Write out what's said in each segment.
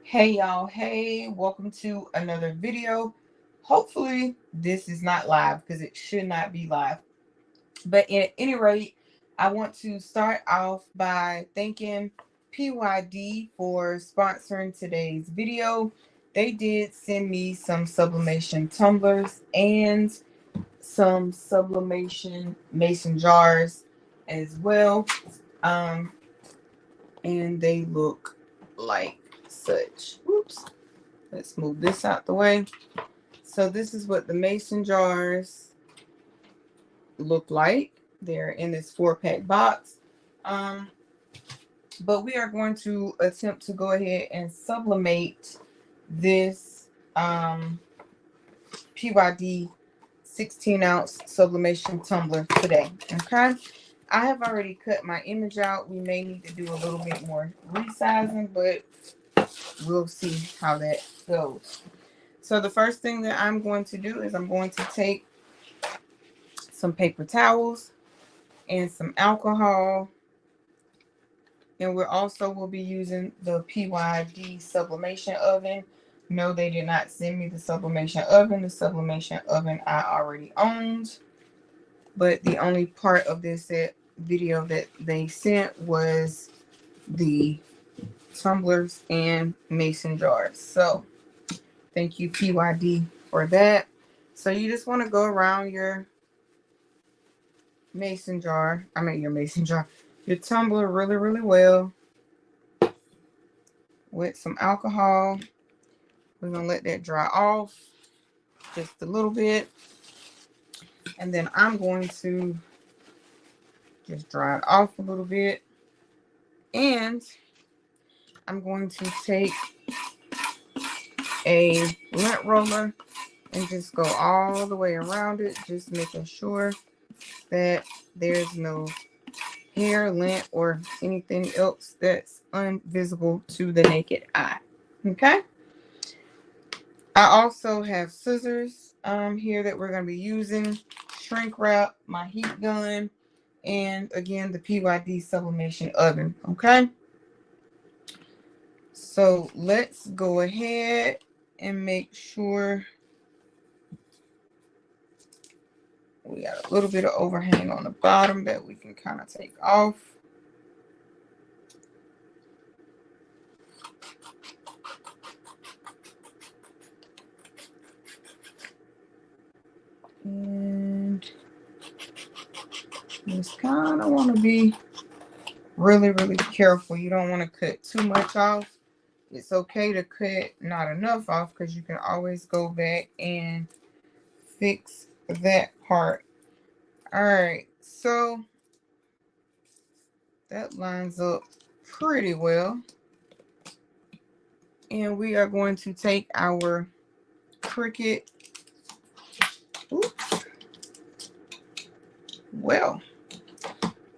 Hey y'all, hey, welcome to another video. Hopefully this is not live because it should not be live. But at any rate, I want to start off by thanking PYD for sponsoring today's video. They did send me some sublimation tumblers and some sublimation mason jars as well. Um, and they look like such. Oops. Let's move this out the way. So this is what the mason jars look like. They're in this 4-pack box. But we are going to attempt to go ahead and sublimate this PYD 16-ounce sublimation tumbler today. Okay. I have already cut my image out. We may need to do a little bit more resizing, but we'll see how that goes. So the first thing that I'm going to do is I'm going to take some paper towels and some alcohol. And we're also will be using the PYD sublimation oven. No, they did not send me the sublimation oven. The sublimation oven I already owned. But the only part of this video that they sent was the tumblers and mason jars. So thank you, PYD, for that. So you just want to go around your your tumbler really well with some alcohol. We're going to let that dry off just a little bit. And then I'm going to just dry it off a little bit. And I'm going to take a lint roller and just go all the way around it, just making sure that there's no hair, lint, or anything else that's invisible to the naked eye. Okay. I also have scissors here that we're going to be using, shrink wrap, my heat gun, and again the PYD sublimation oven. Okay. So let's go ahead and make sure we got a little bit of overhang on the bottom that we can kind of take off. And just kind of want to be really careful. You don't want to cut too much off. It's okay to cut not enough off because you can always go back and fix that part. All right, so that lines up pretty well. And we are going to take our Cricut. Oops. Well,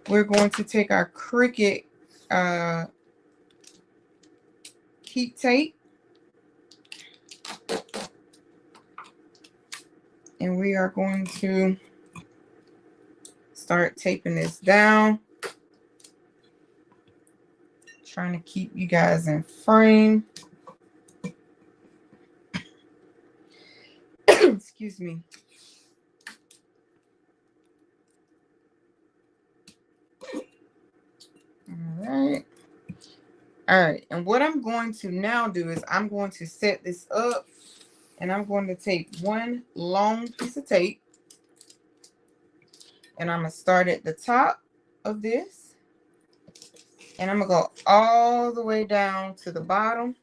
we're going to take our Cricut keep tape. And we are going to start taping this down. Trying to keep you guys in frame. Excuse me. All right. And what I'm going to now do is I'm going to set this up, and I'm going to take one long piece of tape, and I'm going to start at the top of this, and I'm going to go all the way down to the bottom.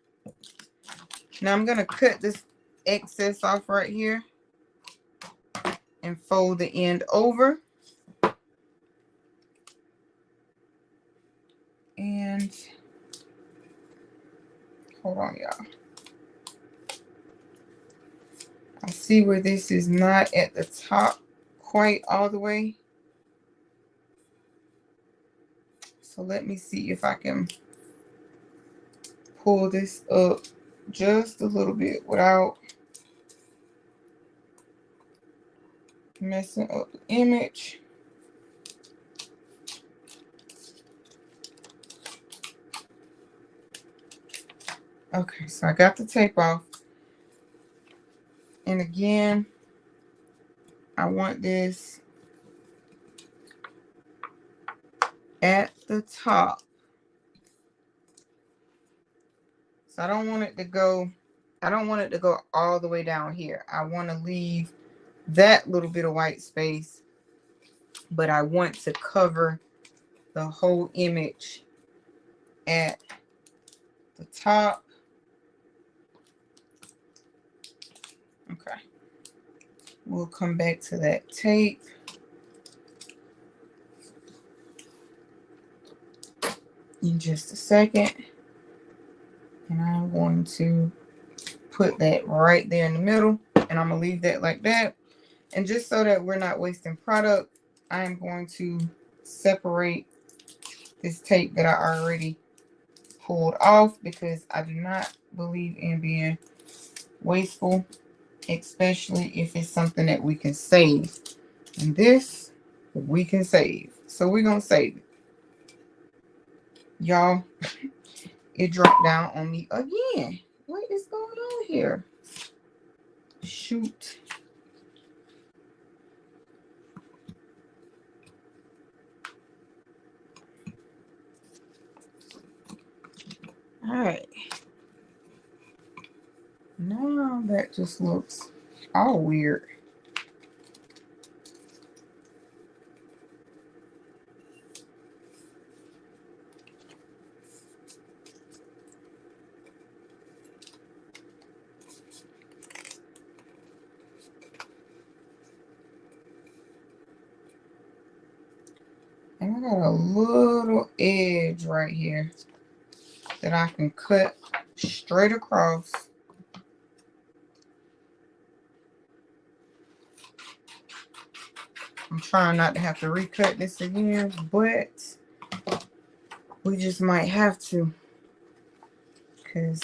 Now I'm going to cut this excess off right here and fold the end over. And hold on, y'all. I see where this is not at the top quite all the way. So let me see if I can pull this up just a little bit without messing up the image. Okay, so I got the tape off. And again, I want this at the top. So I don't want it to go all the way down here. I want to leave that little bit of white space, but I want to cover the whole image at the top. Okay. We'll come back to that tape. In just a second. And I'm going to put that right there in the middle. And I'm going to leave that like that. And just so that we're not wasting product, I am going to separate this tape that I already pulled off, because I do not believe in being wasteful, especially if it's something that we can save. And this, we can save. So we're going to save it. Y'all, it dropped down on me again. What is going on here? Shoot. All right. Now that just looks all weird. And I got a little edge right here that I can cut straight across. I'm trying not to have to recut this again, but we just might have to, because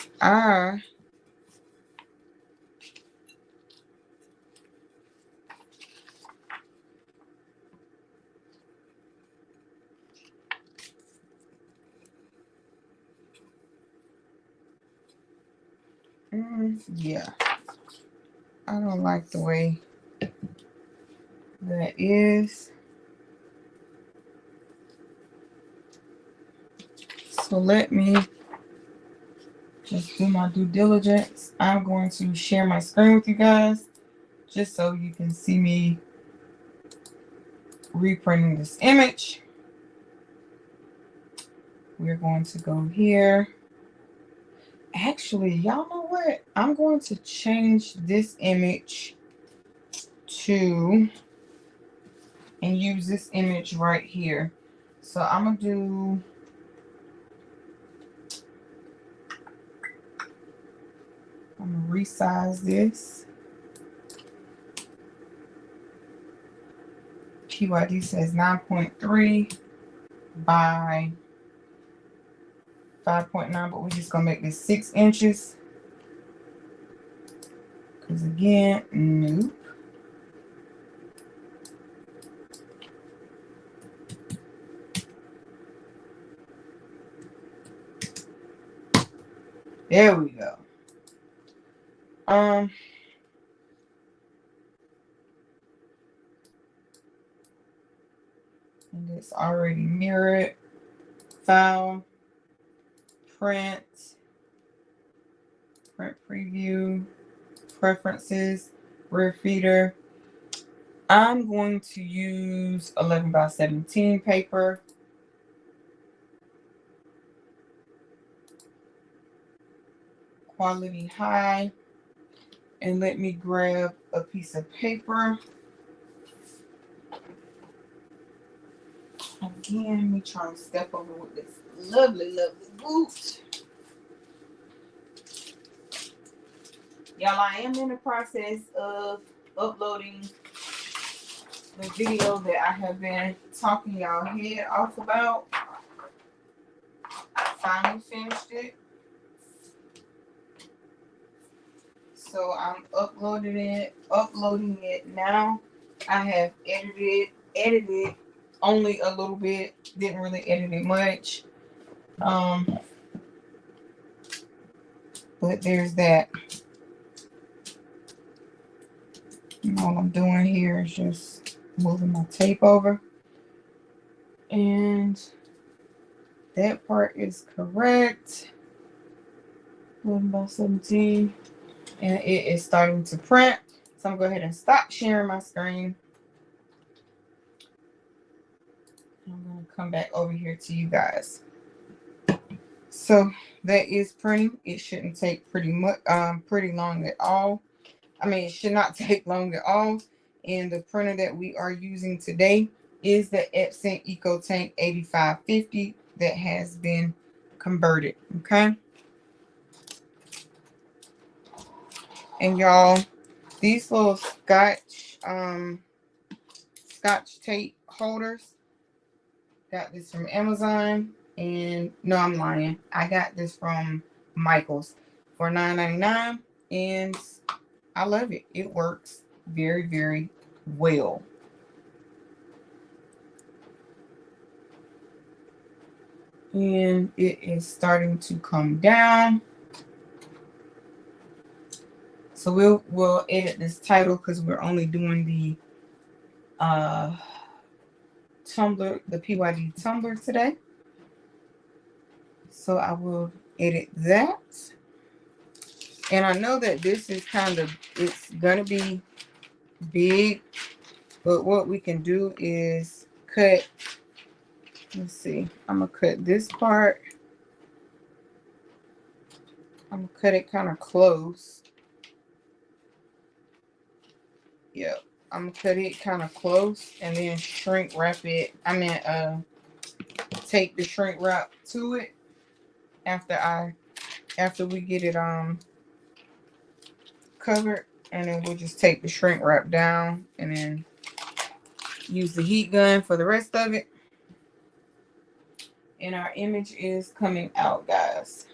yeah, I don't like the way that is. So let me just do my due diligence. I'm going to share my screen with you guys just so you can see me reprinting this image. We're going to go here. Actually, y'all know what? I'm going to change this image to and use this image right here. So I'm going to resize this. PYD says 9.3 by 5.9, but we're just going to make this 6 inches. Because again, nope. There we go. And it's already mirrored. File, print preview, preferences, rear feeder. I'm going to use 11 by 17 paper. Quality high. And let me grab a piece of paper. Again, let me try and step over with this lovely, lovely boot. Y'all, I am in the process of uploading the video that I have been talking y'all head off about. I finally finished it. So I'm uploading it now. I have edited only a little bit. Didn't really edit it much. But there's that. And all I'm doing here is just moving my tape over. And that part is correct. 11 by 17. And it is starting to print. So I'm going to go ahead and stop sharing my screen. I'm going to come back over here to you guys. So that is printing. It shouldn't take pretty long at all. I mean, it should not take long at all. And the printer that we are using today is the Epson EcoTank 8550 that has been converted. Okay. And y'all, these little scotch tape holders, got this from Amazon. And no, I'm lying. I got this from Michael's for $9.99, and I love it. It works very, very well. And it is starting to come down. So we'll edit this title because we're only doing the Tumbler, the PYD Tumbler today. So I will edit that. And I know that this is it's gonna be big, but what we can do is cut. Let's see. I'm gonna cut this part. I'm gonna cut it kind of close. Yep. I'm gonna cut it kind of close and then shrink wrap it. I mean, take the shrink wrap to it after we get it covered, and then we'll just take the shrink wrap down and then use the heat gun for the rest of it. And our image is coming out, guys.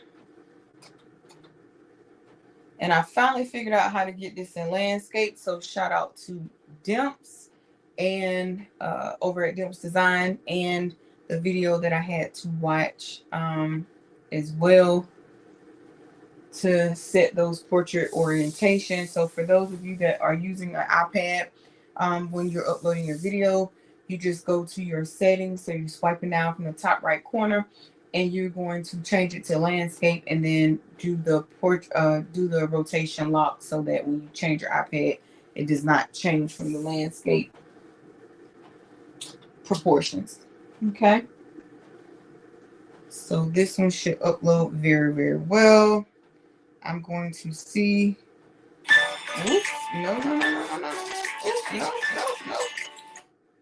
And I finally figured out how to get this in landscape. So shout out to Dimps and over at Dimps Design, and the video that I had to watch as well to set those portrait orientation. So for those of you that are using an iPad, when you're uploading your video, you just go to your settings. So you're swiping down from the top right corner, and you're going to change it to landscape, and then do the rotation lock so that when you change your iPad, it does not change from the landscape proportions. Okay. So this one should upload very, very well. I'm going to see. Oops. No.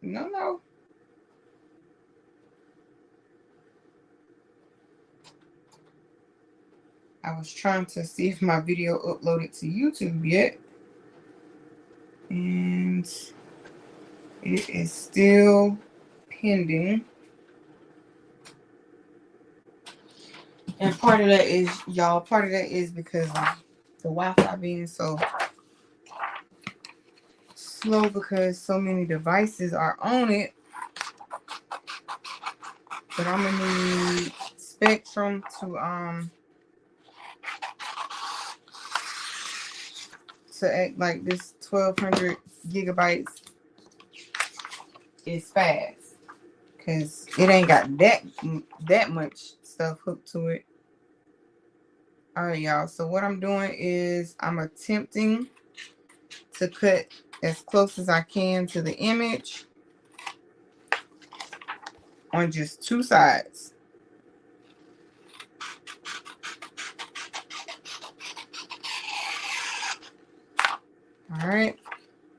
No. I was trying to see if my video uploaded to YouTube yet. And it is still pending. And part of that is, y'all, because of the Wi-Fi being so slow because so many devices are on it. But I'm gonna need Spectrum to act like this 1200 gigabytes is fast, because it ain't got that much stuff hooked to it. All right, y'all. So what I'm doing is I'm attempting to cut as close as I can to the image on just two sides. All right.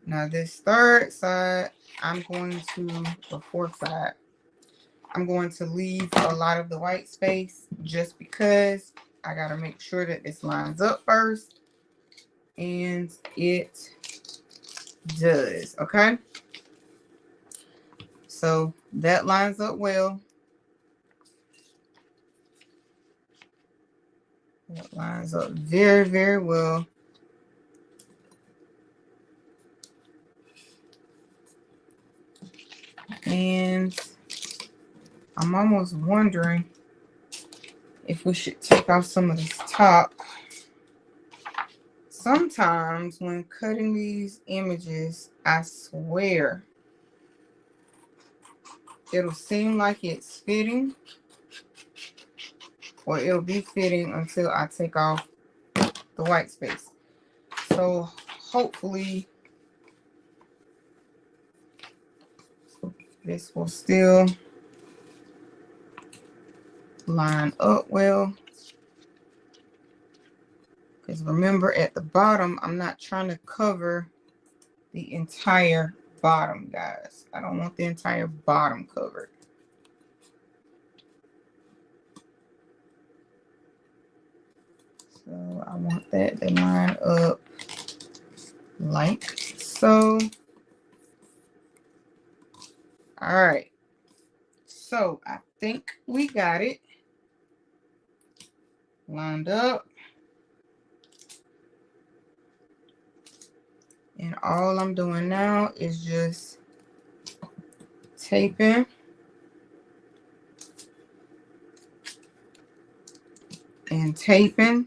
Now this third side, the fourth side, I'm going to leave a lot of the white space just because I got to make sure that this lines up first. And it does. Okay. So that lines up well. That lines up very, very well. And I'm almost wondering if we should take off some of this top. sometimes when cutting these images, I swear it'll seem like it's fitting, or it'll be fitting until I take off the white space. So hopefully this will still line up well. Because remember, at the bottom, I'm not trying to cover the entire bottom, guys. I don't want the entire bottom covered. So I want that to line up like so. All right. So I think we got it lined up. And all I'm doing now is just taping and taping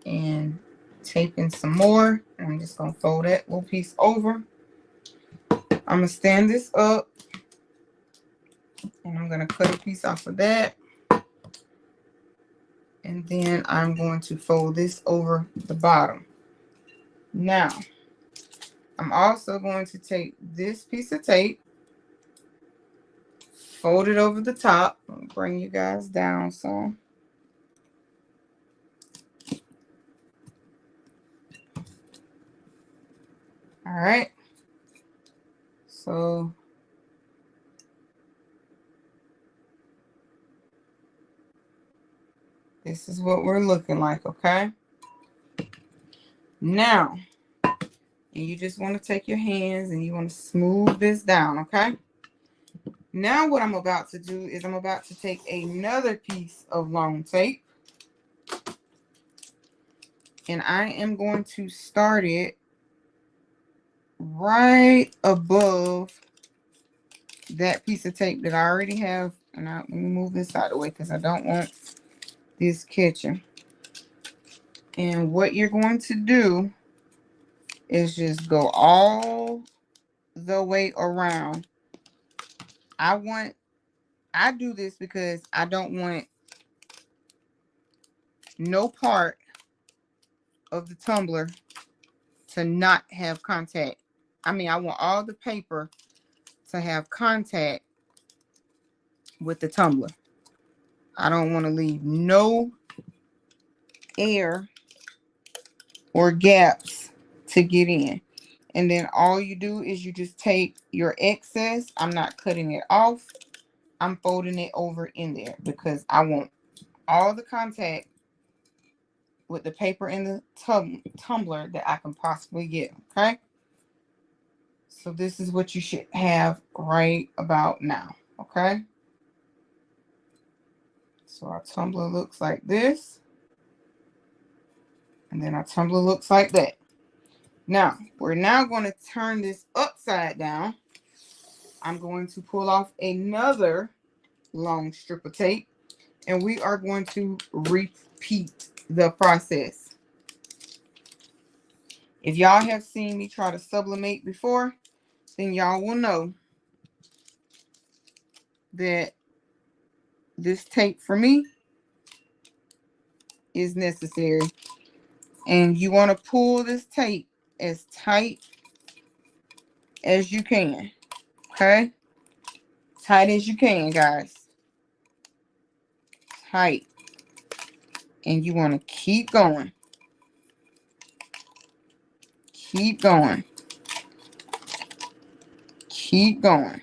and taping some more. I'm just going to fold that little piece over. I'm going to stand this up and I'm going to cut a piece off of that. And then I'm going to fold this over the bottom. Now, I'm also going to take this piece of tape, fold it over the top. I'll bring you guys down some. All right. So this is what we're looking like, okay? Now, and you just want to take your hands and you want to smooth this down, okay? Now what I'm about to do is I'm about to take another piece of long tape. And I am going to start it right above that piece of tape that I already have. And let me move this out of the way because I don't want this catching. And what you're going to do is just go all the way around. I do this because I don't want no part of the tumbler to not have contact. I mean, I want all the paper to have contact with the tumbler. I don't want to leave no air or gaps to get in. And then all you do is you just take your excess. I'm not cutting it off. I'm folding it over in there because I want all the contact with the paper in the tumbler that I can possibly get, okay? So this is what you should have right about now, okay? So our tumbler looks like this. And then our tumbler looks like that. Now, we're now going to turn this upside down. I'm going to pull off another long strip of tape. And we are going to repeat the process. If y'all have seen me try to sublimate before, then y'all will know that this tape for me is necessary. And you want to pull this tape as tight as you can. Okay? Tight as you can, guys. Tight. And you want to keep going. Keep going. Keep going.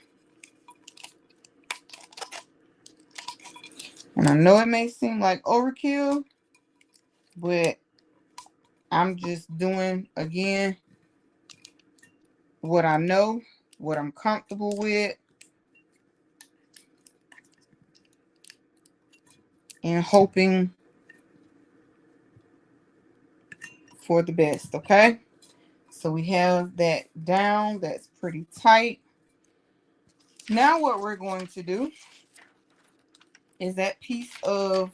And I know it may seem like overkill, but I'm just doing, again, what I know, what I'm comfortable with, and hoping for the best, okay? So we have that down. That's pretty tight. Now what we're going to do is that piece of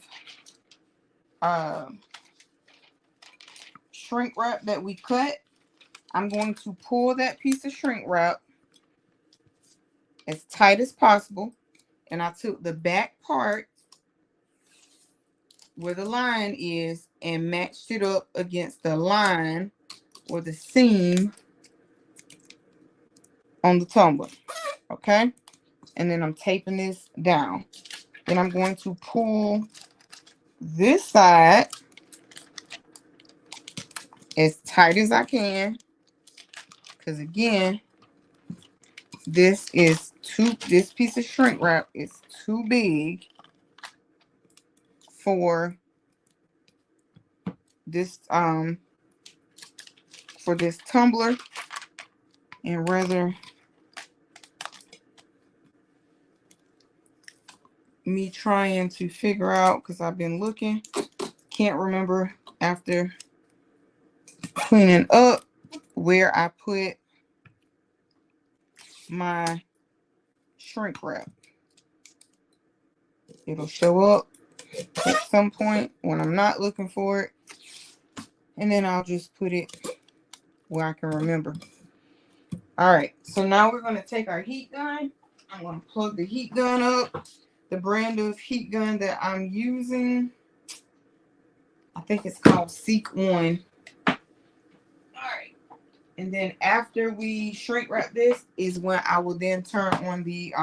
shrink wrap that we cut. I'm going to pull that piece of shrink wrap as tight as possible. And I took the back part where the line is and matched it up against the line or the seam on the tumbler. Okay? And then I'm taping this down. Then I'm going to pull this side as tight as I can. Because again, this piece of shrink wrap is too big for this tumbler, and rather me trying to figure out, because I've been looking, can't remember after cleaning up where I put my shrink wrap. It'll show up at some point when I'm not looking for it, and then I'll just put it where I can remember. All right, so now we're going to take our heat gun. I'm going to plug the heat gun up. The brand of heat gun that I'm using, I think it's called Seek One. All right, and then after we shrink wrap this is when I will then turn on the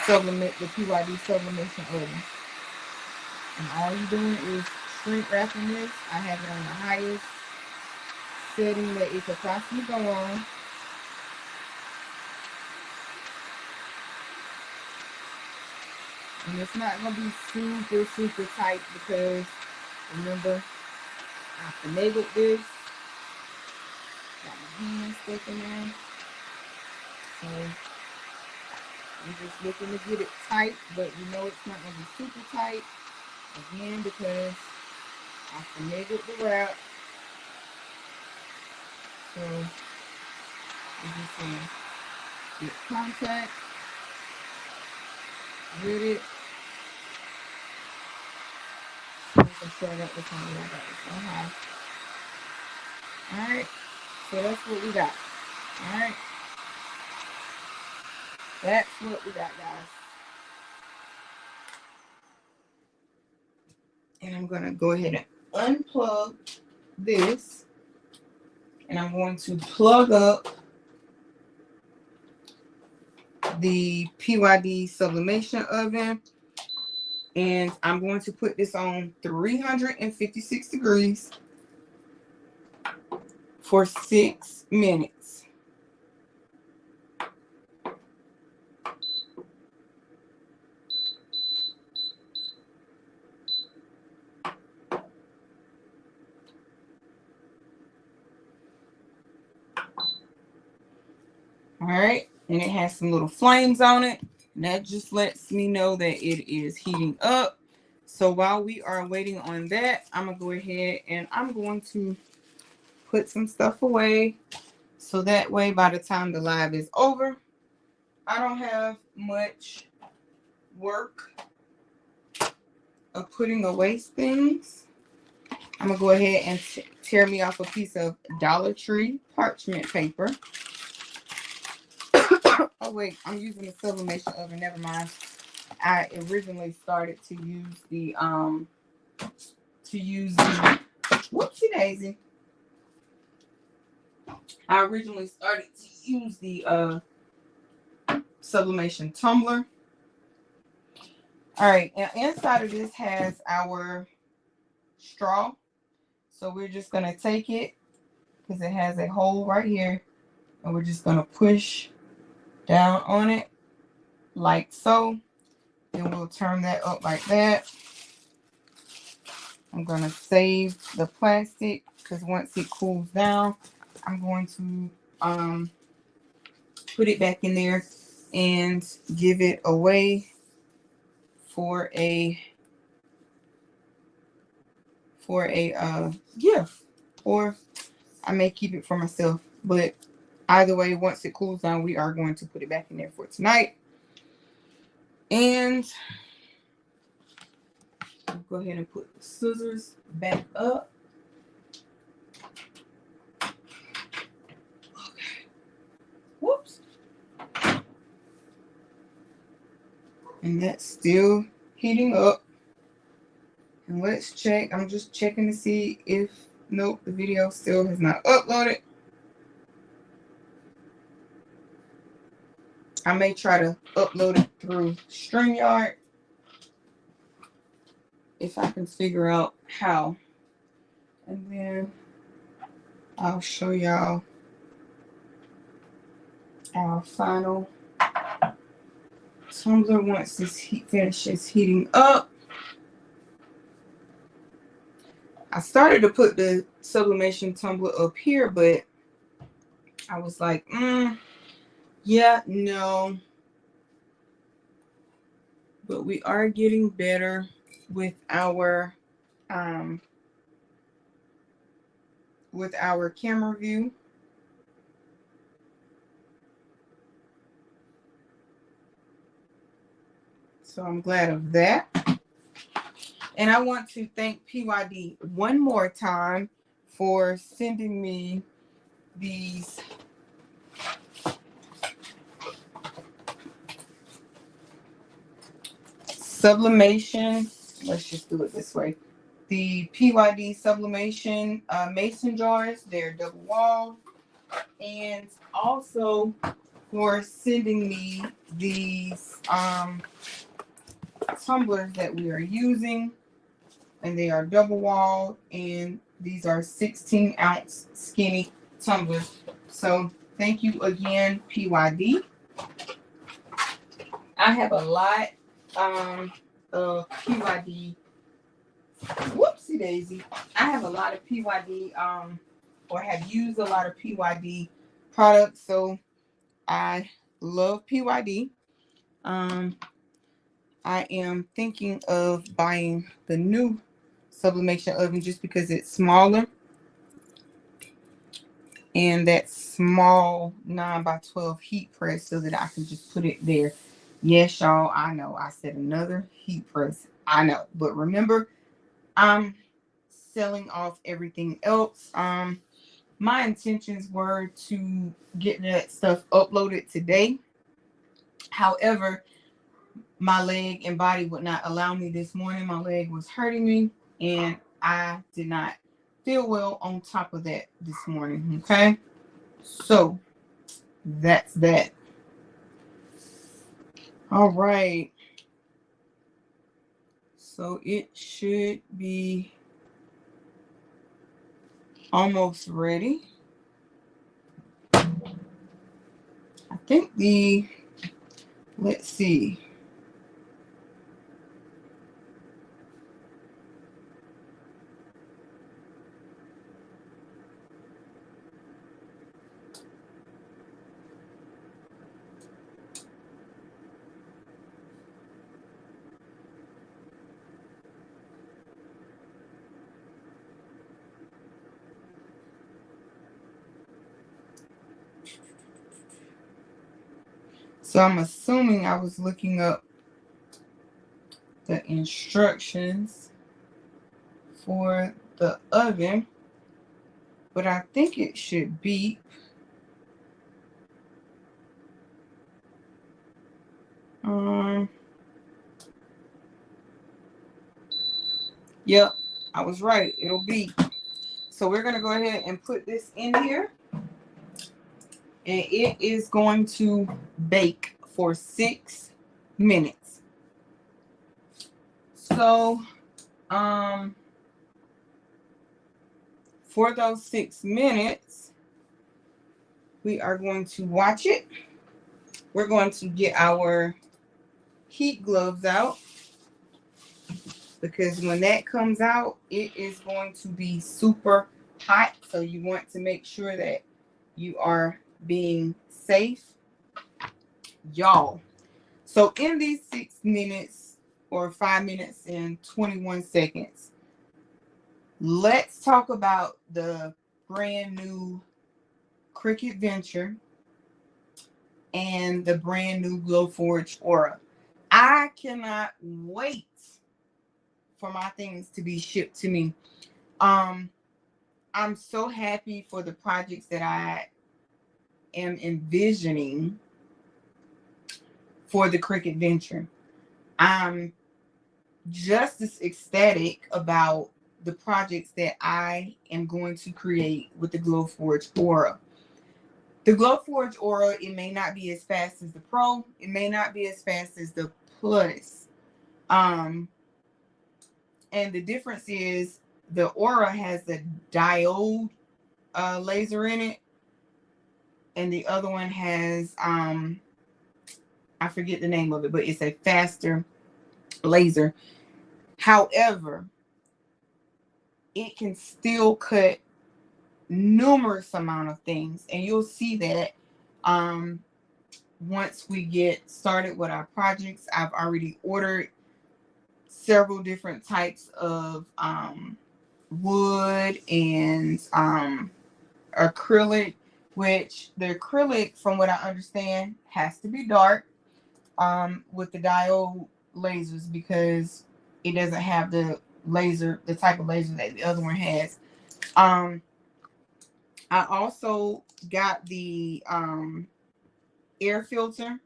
Sublimate, the PYD sublimation oven. And all you're doing is shrink wrapping this. I have it on the highest setting that it could possibly go on. And it's not going to be super, super tight because, remember, I finagled this. Got my hand sticking in. So, I'm just looking to get it tight, but you know it's not going to be super tight. Again, because I finagled the wrap. So, I'm just going to get contact with it. So we can show that this one like that. Alright, so that's what we got. Alright, that's what we got, guys. And I'm going to go ahead and unplug this. And I'm going to plug up the PYD sublimation oven. And I'm going to put this on 356 degrees for 6 minutes. All right, and it has some little flames on it. And that just lets me know that it is heating up. So while we are waiting on that, I'm going to go ahead and I'm going to put some stuff away. So that way, by the time the live is over, I don't have much work of putting away things. I'm going to go ahead and tear me off a piece of Dollar Tree parchment paper. Oh wait, I'm using the sublimation oven. Never mind. I originally started to use the whoopsie daisy. I originally started to use the sublimation tumbler. All right, and inside of this has our straw. So we're just gonna take it because it has a hole right here, and we're just gonna push down on it like so. Then we'll turn that up like that. I'm gonna save the plastic because once it cools down, I'm going to put it back in there and give it away for a gift, or I may keep it for myself. But either way, once it cools down, we are going to put it back in there for tonight. And I'll go ahead and put the scissors back up. Okay. Whoops. And that's still heating up. And let's check. I'm just checking to see if, nope, the video still has not uploaded. I may try to upload it through StreamYard if I can figure out how. And then I'll show y'all our final tumbler once this finishes heating up. I started to put the sublimation tumbler up here, but I was like, yeah, no. But we are getting better with our camera view. So I'm glad of that. And I want to thank PYD one more time for sending me these sublimation. Let's just do it this way. The PYD sublimation mason jars. They're double walled. And also for sending me these tumblers that we are using. And they are double walled, and these are 16-ounce skinny tumblers. So thank you again, PYD. I have a lot of PYD. Whoopsie daisy. I have a lot of PYD or have used a lot of PYD products, so I love PYD. I am thinking of buying the new sublimation oven just because it's smaller, and that small 9x12 heat press so that I can just put it there. Yes, y'all, I know I said another heat press. I know, but remember, I'm selling off everything else. My intentions were to get that stuff uploaded today. However, my leg and body would not allow me this morning. My leg was hurting me, and I did not feel well on top of that this morning. Okay, so that's that. All right, so it should be almost ready. I think let's see. So I'm assuming I was looking up the instructions for the oven, but I think it should beep. Yep, I was right. It'll beep. So we're gonna go ahead and put this in here, and it is going to bake for 6 minutes. So for those 6 minutes, we are going to watch it. We're going to get our heat gloves out, because when that comes out, it is going to be super hot. So you want to make sure that you are being safe, y'all. So in these 6 minutes, or 5 minutes and 21 seconds, let's talk about the brand new Cricut Venture and the brand new Glowforge Aura. I cannot wait for my things to be shipped to me. I'm so happy for the projects that I am envisioning for the Cricut venture. I'm just as ecstatic about the projects that I am going to create with the Glowforge Aura. The Glowforge Aura, it may not be as fast as the Pro. It may not be as fast as the Plus. And the difference is the Aura has the diode laser in it. And the other one has, I forget the name of it, but it's a faster laser. However, it can still cut numerous amount of things, and you'll see that once we get started with our projects. I've already ordered several different types of wood and acrylic, which the acrylic, from what I understand, has to be dark with the diode lasers, because it doesn't have the laser, the type of laser that the other one has. I also got the air filter,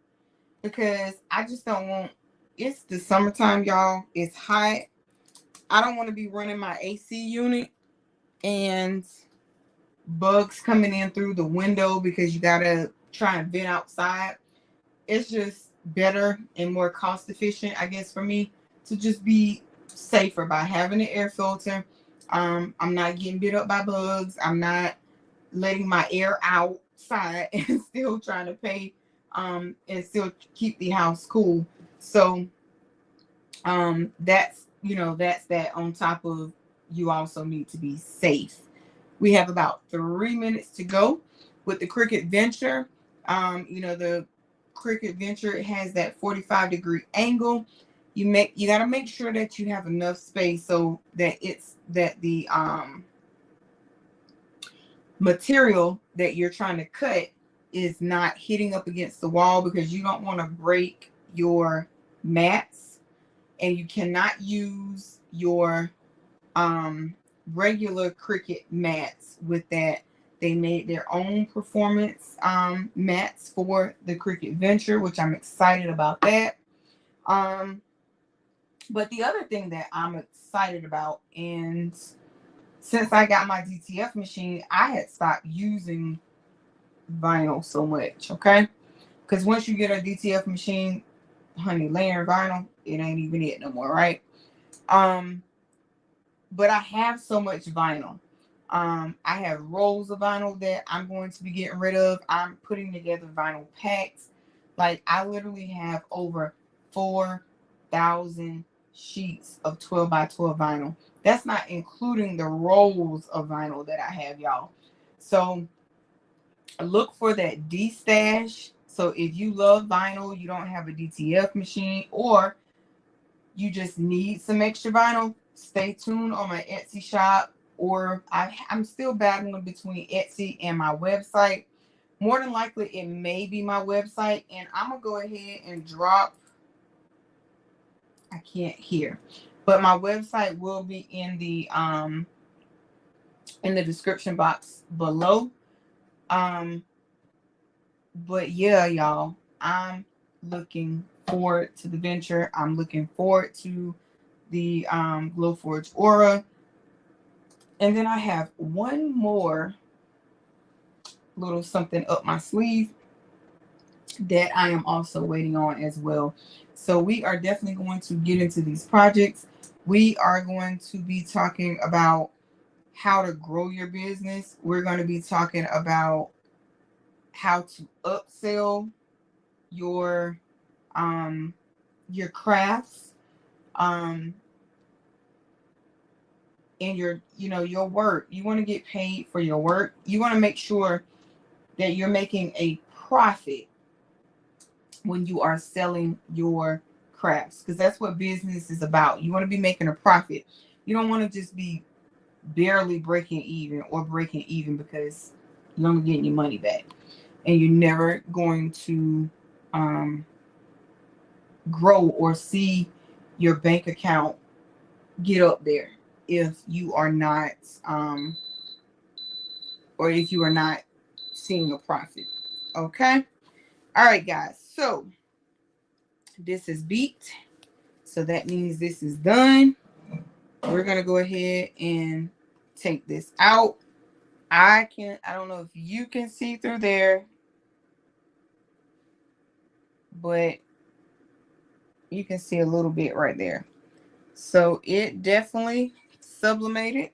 because I just don't want, it's the summertime, y'all. It's hot. I don't want to be running my AC unit and bugs coming in through the window, because you gotta try and vent outside. It's just better and more cost efficient, I guess, for me to just be safer by having an air filter. I'm not getting bit up by bugs. I'm not letting my air outside and still trying to pay and still keep the house cool. So that's, you know, that's that. On top of, you also need to be safe. We have about 3 minutes to go with the Cricut venture. You know, the Cricut venture, it has that 45-degree angle. You got to make sure that you have enough space so that the material that you're trying to cut is not hitting up against the wall, because you don't want to break your mats. And you cannot use your regular Cricut mats with that. They made their own performance mats for the Cricut venture, which I'm excited about that. But the other thing that I'm excited about, and since I got my DTF machine, I had stopped using vinyl so much, okay? Because once you get a DTF machine, honey, layering vinyl, it ain't even it no more, right? But I have so much vinyl. I have rolls of vinyl that I'm going to be getting rid of. I'm putting together vinyl packs. Like, I literally have over 4,000 sheets of 12 by 12 vinyl. That's not including the rolls of vinyl that I have, y'all. So look for that D-stash. So if you love vinyl, you don't have a DTF machine, or you just need some extra vinyl, stay tuned on my Etsy shop. Or I'm still battling between Etsy and my website. More than likely, it may be my website. And I'm going to go ahead and drop, I can't hear, but my website will be in the description box below. But yeah, y'all, I'm looking forward to the venture. I'm looking forward to the Glowforge Aura. And then I have one more little something up my sleeve that I am also waiting on as well. So we are definitely going to get into these projects. We are going to be talking about how to grow your business. We're going to be talking about how to upsell your crafts and your, you know, your work. You want to get paid for your work. You want to make sure that you're making a profit when you are selling your crafts, because that's what business is about. You want to be making a profit. You don't want to just be barely breaking even, or breaking even because you're only getting your money back, and you're never going to grow or see your bank account get up there if you are not or if you are not seeing a profit. Okay. All right, guys. So this is beat. So that means this is done. We're going to go ahead and take this out. I don't know if you can see through there, but you can see a little bit right there. So it definitely sublimated.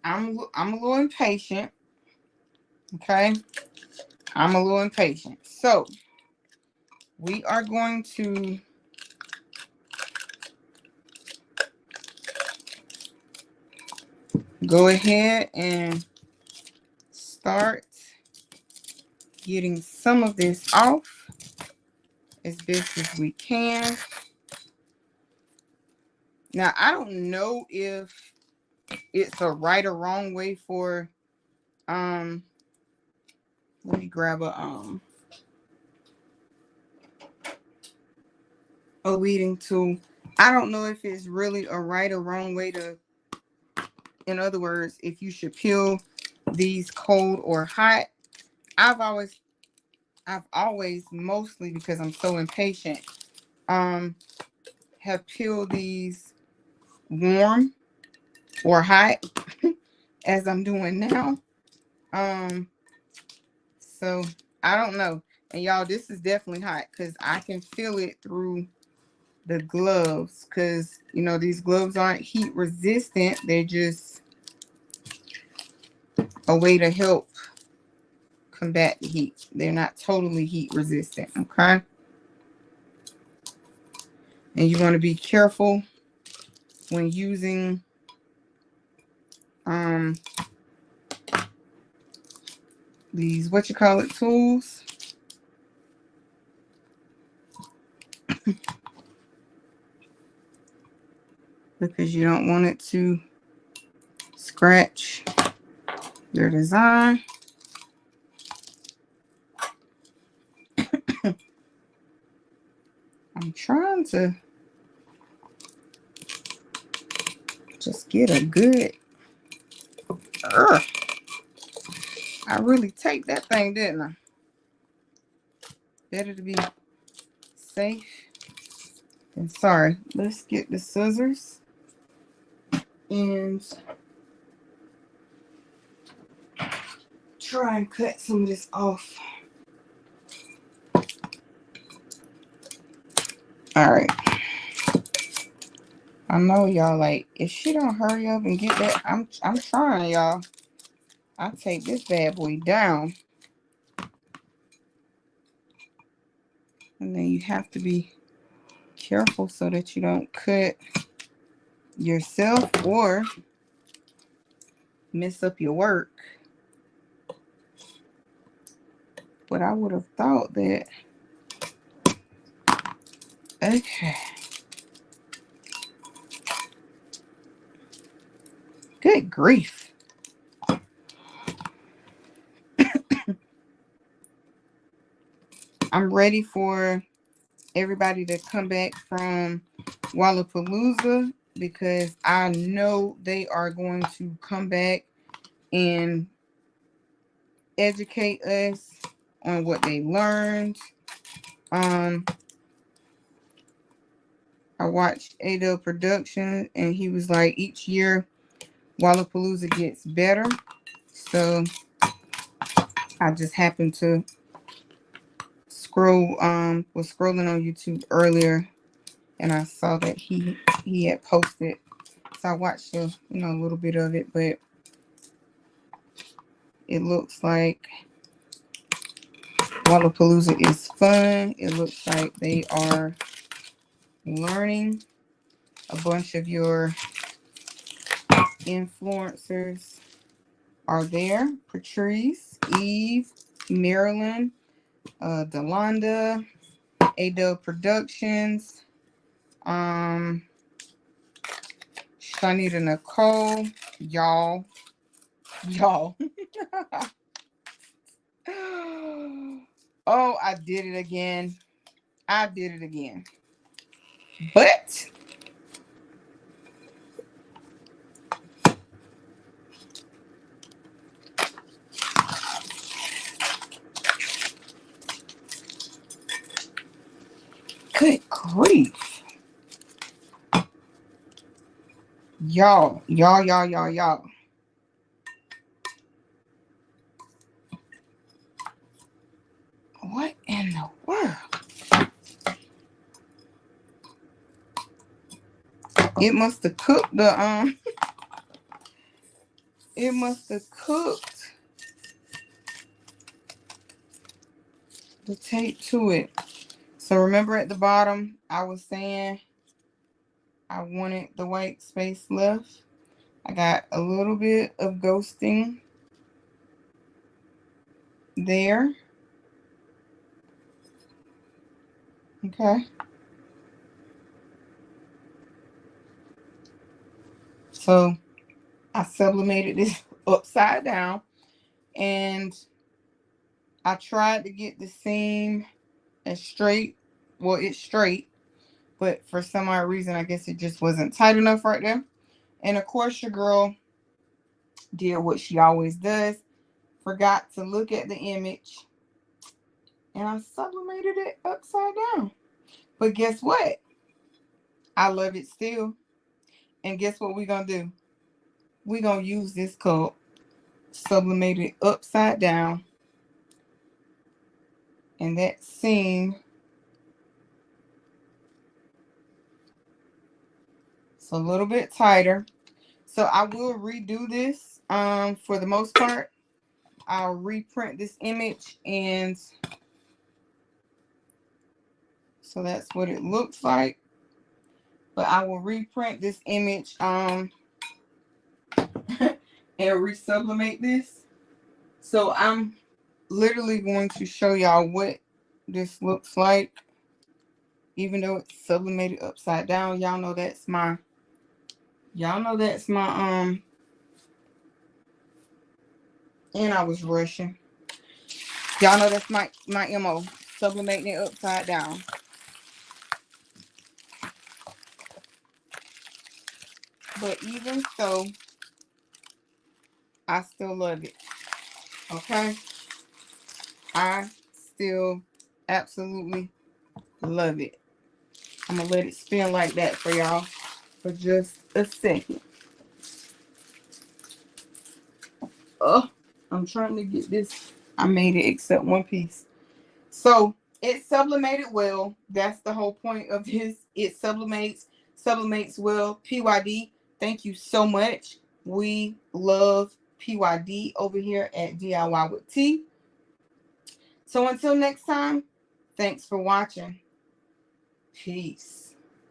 I'm a little impatient. Okay. I'm a little impatient. So we are going to go ahead and start getting some of this off as best as we can. Now, I don't know if it's a right or wrong way for, let me grab a weeding tool. I don't know if it's really a right or wrong way to, in other words, if you should peel these cold or hot. I've always, mostly because I'm so impatient, have peeled these warm or hot as I'm doing now. So I don't know. And y'all, this is definitely hot because I can feel it through the gloves, because you know these gloves aren't heat resistant. They're just a way to help combat the heat. They're not totally heat resistant. Okay. And you want to be careful when using these tools. Because you don't want it to scratch your design. I'm trying to just get a good. I really take that thing, didn't I? Better to be safe than sorry. Let's get the scissors and try and cut some of this off. All right. I know y'all like, if she don't hurry up and get that, I'm trying, y'all. I take this bad boy down. And then you have to be careful so that you don't cut yourself or mess up your work. But I would have thought that. Okay. Good grief. I'm ready for everybody to come back from Wallapalooza because I know they are going to come back and educate us on what they learned. I watched Adele Production and he was like, each year Wallapalooza gets better. So I just happened to was scrolling on YouTube earlier and I saw that he had posted. So I watched a little bit of it, but it looks like Wallapalooza is fun. It looks like they are learning. A bunch of your influencers are there. Patrice, Eve, Marilyn, Delonda, Adele Productions, Shanita Nicole, y'all. Oh, I did it again. I did it again. But good grief. Y'all. What in the world? It must have cooked the it must have cooked the tape to it. So remember at the bottom I was saying I wanted the white space left. I got a little bit of ghosting there. Okay. So I sublimated this upside down, and I tried to get the seam as straight. Well, it's straight, but for some odd reason, I guess it just wasn't tight enough right there. And of course, your girl did what she always does. Forgot to look at the image, and I sublimated it upside down. But guess what? I love it still. And guess what we're going to do? We're going to use this cup, sublimate it upside down, and that seam, it's a little bit tighter. So I will redo this. For the most part, I'll reprint this image, and so that's what it looks like. But I will reprint this image and resublimate this. So I'm literally going to show y'all what this looks like. Even though it's sublimated upside down, y'all know that's my and I was rushing. Y'all know that's my MO, sublimating it upside down. But even so, I still love it. Okay? I still absolutely love it. I'm going to let it spin like that for y'all for just a second. Oh, I'm trying to get this. I made it except one piece. So it sublimated well. That's the whole point of this. It sublimates well. PYD, thank you so much. We love PYD over here at DIY with T. So until next time, thanks for watching. Peace.